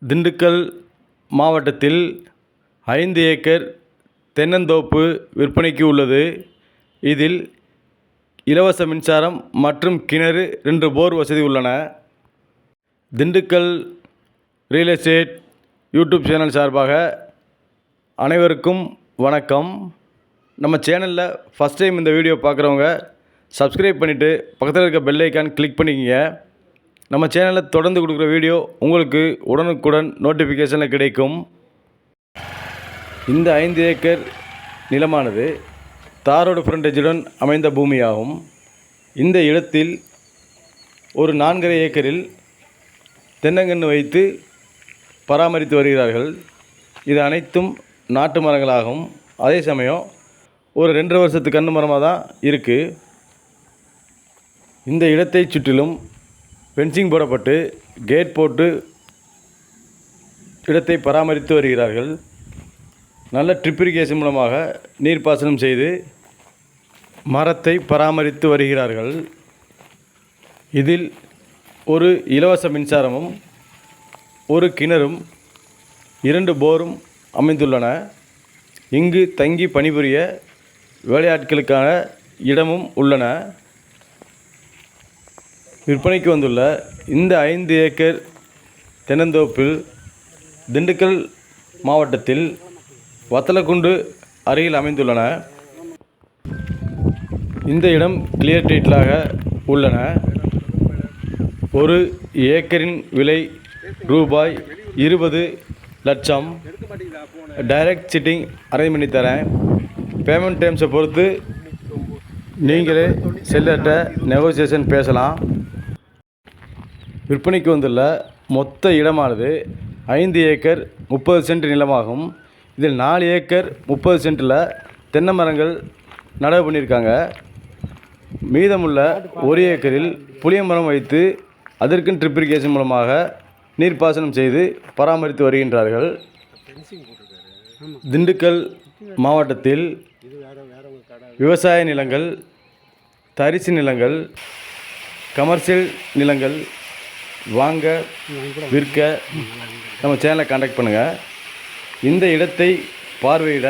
திண்டுக்கல் மாவட்டத்தில் 5 ஏக்கர் தென்னந்தோப்பு விற்பனைக்கு உள்ளது. இதில் இலவச மின்சாரம் மற்றும் கிணறு 2 போர் வசதி உள்ளன. Dindigul real estate YouTube channel சார்பாக அனைவருக்கும் வணக்கம். நம்ம சேனலில் ஃபஸ்ட் டைம் இந்த வீடியோ பார்க்குறவங்க சப்ஸ்கிரைப் பண்ணிவிட்டு பக்கத்தில் இருக்க பெல் ஐக்கான் கிளிக் பண்ணிக்கங்க. நம்ம சேனலில் தொடர்ந்து கொடுக்குற வீடியோ உங்களுக்கு உடனுக்குடன் நோட்டிஃபிகேஷனில் கிடைக்கும். இந்த 5 ஏக்கர் நிலமானது தாரோடு ஃப்ரண்டேஜுடன் அமைந்த பூமியாகும். இந்த இடத்தில் ஒரு 4.5 ஏக்கரில் தென்னங்கன்று வைத்து பராமரித்து வருகிறார்கள். இது அனைத்தும் நாட்டு மரங்களாகும். அதே சமயம் ஒரு 2.5 வருஷத்து கன்று மரமாக தான் இருக்குது. இந்த இடத்தை சுற்றிலும் ஃபென்சிங் போடப்பட்டு கேட் போட்டு இடத்தை பராமரித்து வருகிறார்கள். நல்ல ட்ரிப் இரிகேஷன் மூலமாக நீர்ப்பாசனம் செய்து மரத்தை பராமரித்து வருகிறார்கள். இதில் ஒரு இலவச மின்சாரமும் ஒரு கிணறும் 2 போரும் அமைந்துள்ளன. இங்கு தங்கி பணிபுரிய வேலையாட்களுக்கான இடமும் உள்ளன. விற்பனைக்கு வந்துள்ள இந்த 5 ஏக்கர் தென்னந்தோப்பில் திண்டுக்கல் மாவட்டத்தில் வத்தலக்குண்டு அருகில் அமைந்துள்ளன. இந்த இடம் கிளியர் டைட்டிலாக உள்ளன. ஒரு ஏக்கரின் விலை ரூபாய் 20 லட்சம். டைரக்ட் சிட்டிங் அரேஞ்ச் பண்ணி தரேன். பேமெண்ட் டைம்ஸை பொறுத்து நீங்களே செல்லர்கிட்ட நெகோசியேஷன் பேசலாம். விற்பனைக்கு வந்துள்ள மொத்த இடமானது 5 ஏக்கர் 30 சென்ட் நிலமாகும். இதில் 4 ஏக்கர் 30 சென்ட்டில் தென்னை மரங்கள் நடவு பண்ணியிருக்காங்க. மீதமுள்ள 1 ஏக்கரில் புளிய மரம் வைத்து அதற்கும் ட்ரிப் இரிகேஷன் மூலமாக நீர்ப்பாசனம் செய்து பராமரித்து வருகின்றார்கள். திண்டுக்கல் மாவட்டத்தில் விவசாய நிலங்கள், தரிசு நிலங்கள், கமர்ஷியல் நிலங்கள் வாங்க விற்க நம்ம சேனலை காண்டாக்ட் பண்ணுங்கள். இந்த இடத்தை பார்வையிட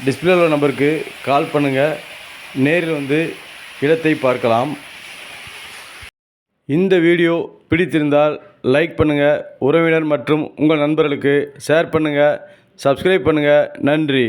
டிஸ்பிளேல உள்ள நம்பருக்கு கால் பண்ணுங்கள். நேரில் வந்து இடத்தை பார்க்கலாம். இந்த வீடியோ பிடித்திருந்தால் லைக் பண்ணுங்கள். உறவினர் மற்றும் உங்கள் நண்பர்களுக்கு ஷேர் பண்ணுங்கள். சப்ஸ்கிரைப் பண்ணுங்கள். நன்றி.